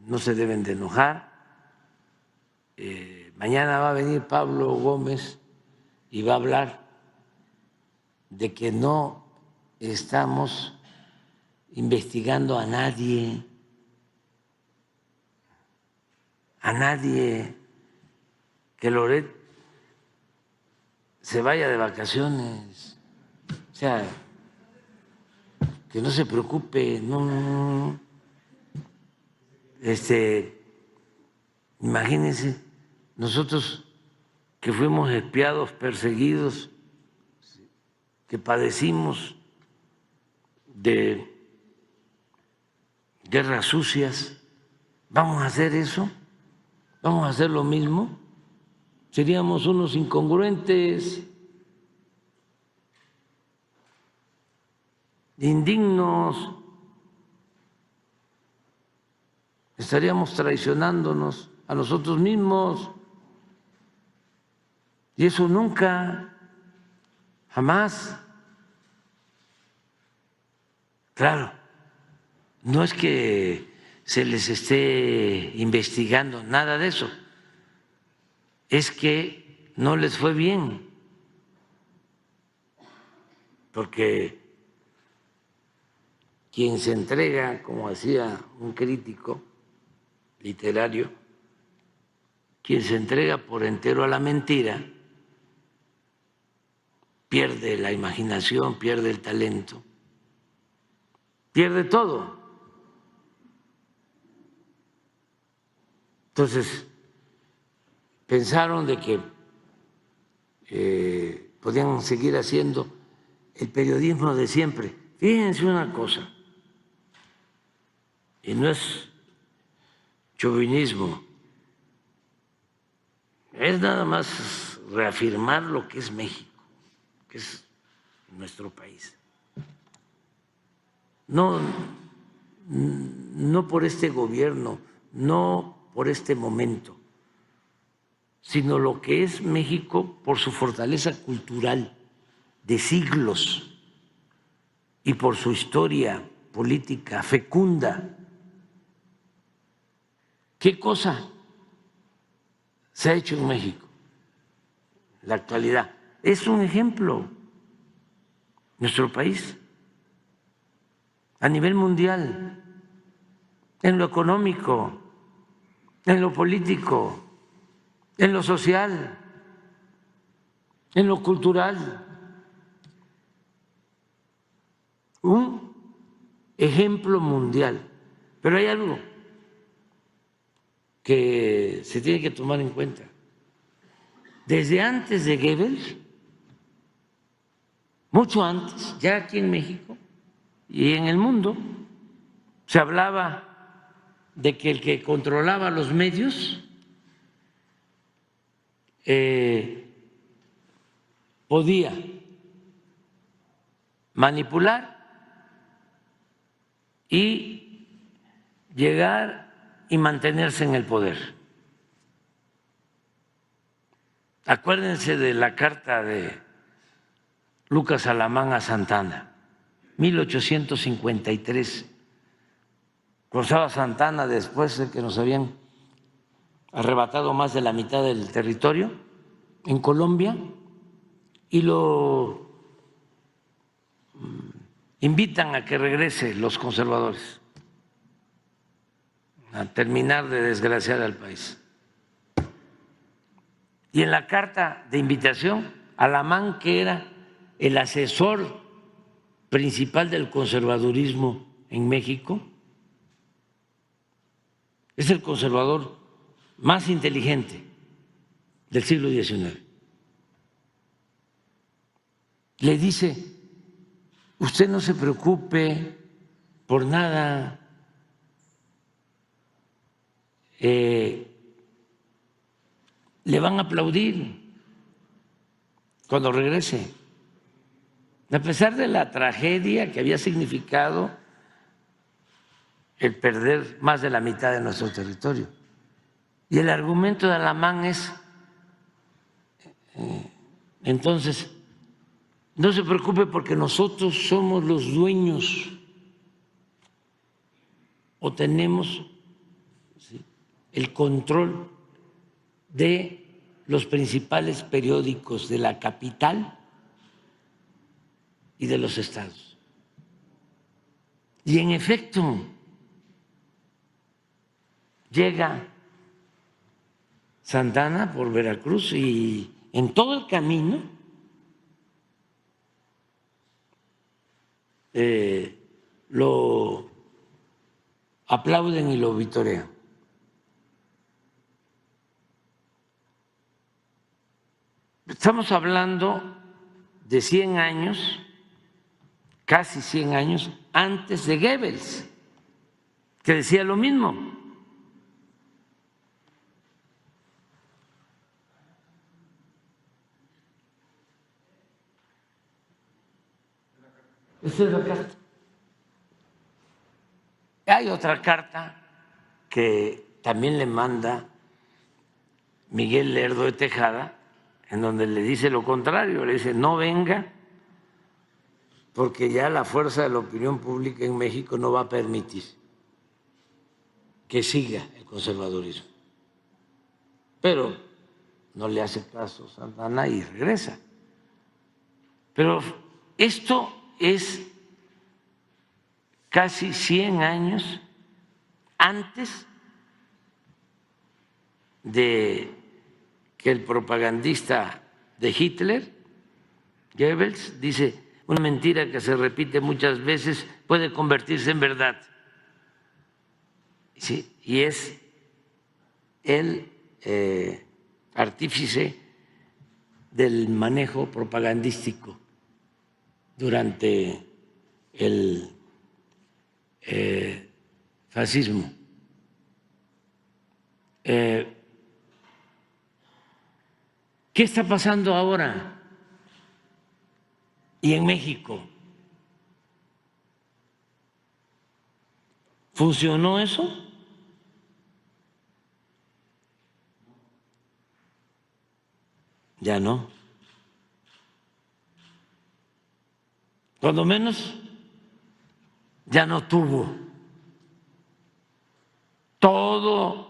no se deben de enojar. Mañana va a venir Pablo Gómez y va a hablar de que no estamos investigando a nadie, que Loret se vaya de vacaciones, o sea, que no se preocupe, no. Imagínense, nosotros que fuimos espiados, perseguidos, que padecimos de guerras sucias, ¿vamos a hacer eso? ¿Vamos a hacer lo mismo? Seríamos unos incongruentes, indignos, estaríamos traicionándonos a nosotros mismos. Y eso nunca, jamás. Claro, no es que se les esté investigando, nada de eso. Es que no les fue bien, porque quien se entrega, como decía un crítico literario, quien se entrega por entero a la mentira, pierde la imaginación, pierde el talento, pierde todo. Entonces, pensaron de que podían seguir haciendo el periodismo de siempre. Fíjense una cosa, y no es chauvinismo, es nada más reafirmar lo que es México, que es nuestro país. No por este gobierno, no por este momento, sino lo que es México por su fortaleza cultural de siglos y por su historia política fecunda. ¿Qué cosa se ha hecho en México en la actualidad? Es un ejemplo nuestro país a nivel mundial, en lo económico, en lo político, en lo social, en lo cultural. Un ejemplo mundial. Pero hay algo que se tiene que tomar en cuenta. Desde antes de Goebbels, mucho antes, ya aquí en México y en el mundo, se hablaba de que el que controlaba los medios podía manipular y llegar y mantenerse en el poder. Acuérdense de la carta de Lucas Alamán a Santana, 1853. Cruzaba Santana después de que nos habían arrebatado más de la mitad del territorio en Colombia y lo invitan a que regrese los conservadores a terminar de desgraciar al país. Y en la carta de invitación, Alamán, que era el asesor principal del conservadurismo en México, es el conservador más inteligente del siglo XIX. Le dice: usted no se preocupe por nada, le van a aplaudir cuando regrese, a pesar de la tragedia que había significado el perder más de la mitad de nuestro territorio. Y el argumento de Alamán es, entonces, no se preocupe porque nosotros somos los dueños o tenemos el control de los principales periódicos de la capital y de los estados. Y en efecto, llega Santana por Veracruz y en todo el camino lo aplauden y lo vitorean. Estamos hablando de 100 años, casi 100 años antes de Goebbels, que decía lo mismo. Esa es la carta. Hay otra carta que también le manda Miguel Lerdo de Tejada, en donde le dice lo contrario, le dice no venga porque ya la fuerza de la opinión pública en México no va a permitir que siga el conservadurismo. Pero no le hace caso Santana y regresa. Pero esto es casi 100 años antes de que el propagandista de Hitler, Goebbels, dice, una mentira que se repite muchas veces puede convertirse en verdad. Sí, y es el artífice del manejo propagandístico durante el fascismo. ¿Qué está pasando ahora? Y en México, ¿funcionó eso? Ya no. Cuando menos ya no tuvo todo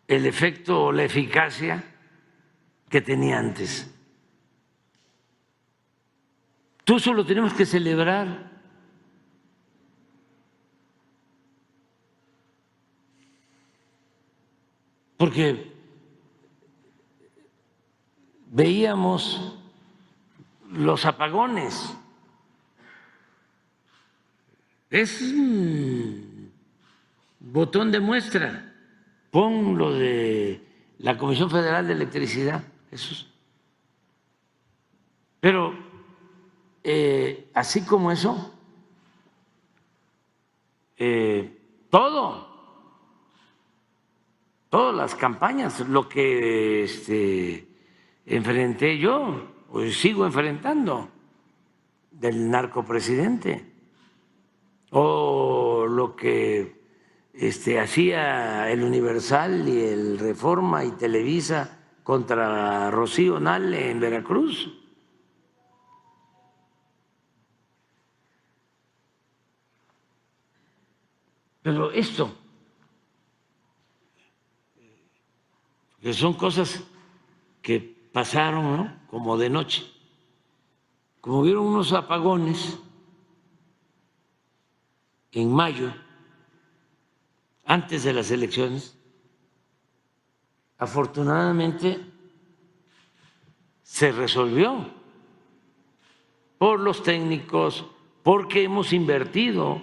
el efecto o la eficacia que tenía antes. Todo eso lo tenemos que celebrar. Porque veíamos los apagones. Es un botón de muestra. Pon lo de la Comisión Federal de Electricidad, eso. Pero así como eso, todas las campañas, lo que enfrenté yo, pues sigo enfrentando, del narcopresidente, o lo que hacía el Universal y el Reforma y Televisa contra Rocío Nale en Veracruz. Pero esto, que son cosas que pasaron, ¿no?, como de noche, como hubieron unos apagones en mayo, antes de las elecciones, afortunadamente se resolvió por los técnicos, porque hemos invertido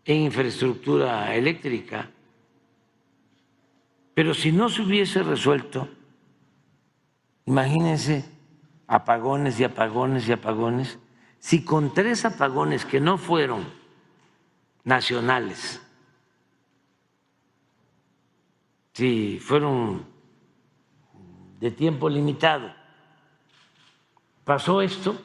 en infraestructura eléctrica. Pero si no se hubiese resuelto, imagínense apagones y apagones y apagones, si con 3 apagones que no fueron nacionales, si fueron de tiempo limitado, pasó esto,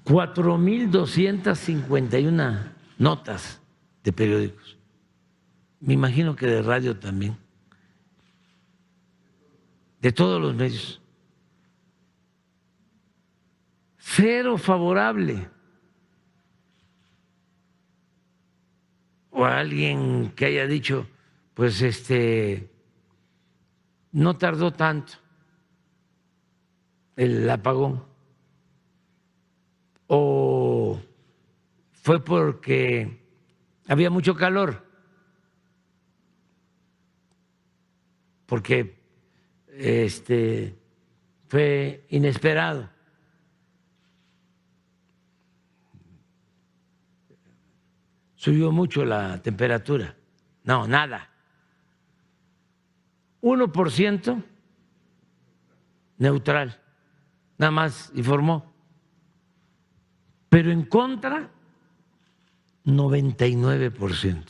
4.251 notas de periódicos, me imagino que de radio también, de todos los medios. cero favorable. O alguien que haya dicho, pues no tardó tanto el apagón, o fue porque había mucho calor, porque fue inesperado. Subió mucho la temperatura. No, nada. 1% neutral, nada más informó. Pero en contra, 99%.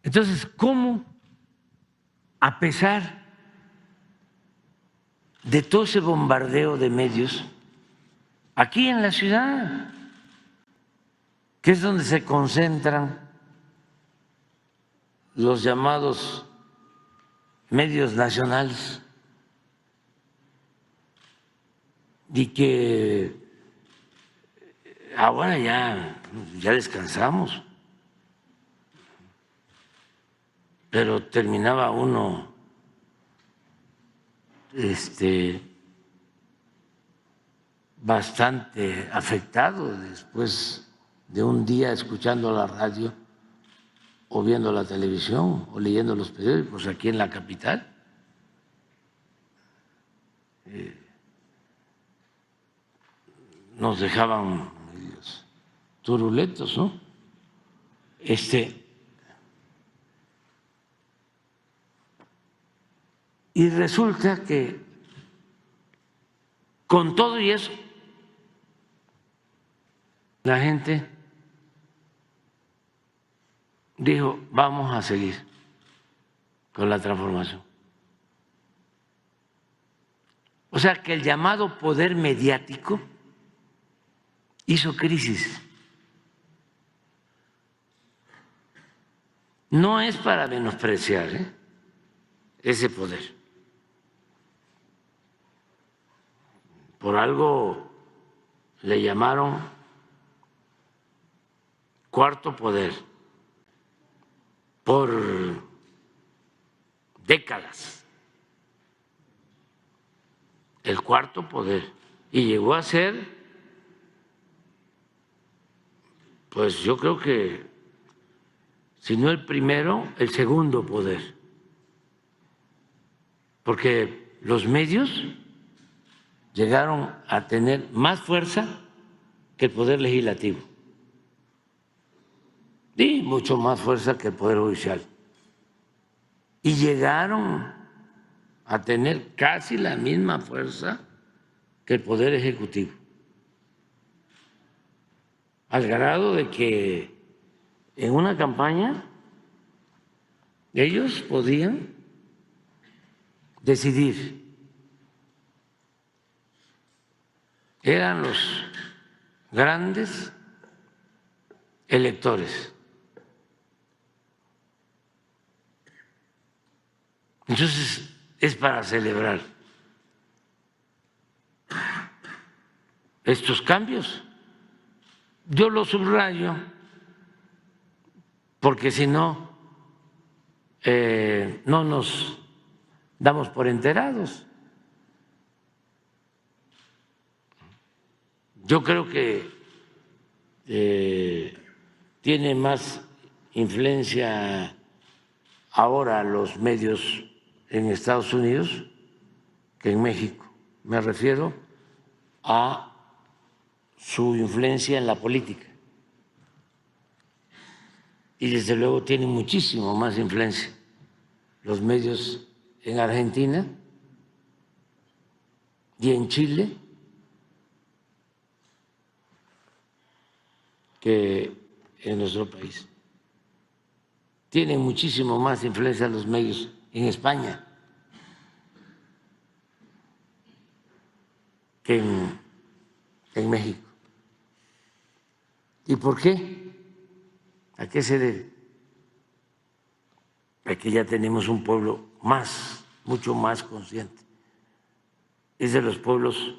Entonces, ¿cómo, a pesar de todo ese bombardeo de medios, aquí en la ciudad, que es donde se concentran los llamados medios nacionales, y que ahora ya descansamos, pero terminaba uno bastante afectado después de un día escuchando la radio o viendo la televisión o leyendo los periódicos aquí en la capital. Nos dejaban turulentos, ¿no? Y resulta que con todo y eso, la gente dijo, vamos a seguir con la transformación. O sea que el llamado poder mediático hizo crisis. No es para menospreciar ese poder. Por algo le llamaron cuarto poder, por décadas, el cuarto poder, y llegó a ser, pues yo creo que, si no el primero, el segundo poder, porque los medios llegaron a tener más fuerza que el poder legislativo y mucho más fuerza que el poder judicial, y llegaron a tener casi la misma fuerza que el poder ejecutivo, al grado de que en una campaña ellos podían decidir, eran los grandes electores. Entonces, es para celebrar estos cambios. Yo lo subrayo porque si no, no nos damos por enterados. Yo creo que tiene más influencia ahora los medios en Estados Unidos que en México. Me refiero a su influencia en la política. Y desde luego tienen muchísimo más influencia los medios en Argentina y en Chile que en nuestro país. Tienen muchísimo más influencia los medios en España que en México. ¿Y por qué? ¿A qué se debe? Es que ya tenemos un pueblo mucho más consciente es de los pueblos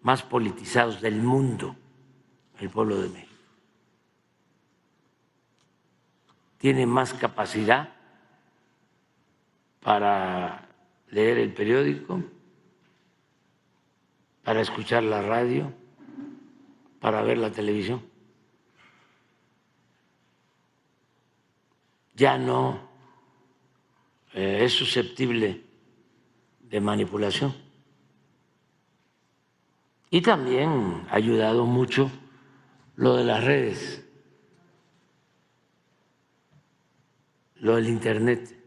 más politizados del mundo, el pueblo de México. Tiene más capacidad para leer el periódico, para escuchar la radio, para ver la televisión. Ya no es susceptible de manipulación. Y también ha ayudado mucho lo de las redes, lo del Internet.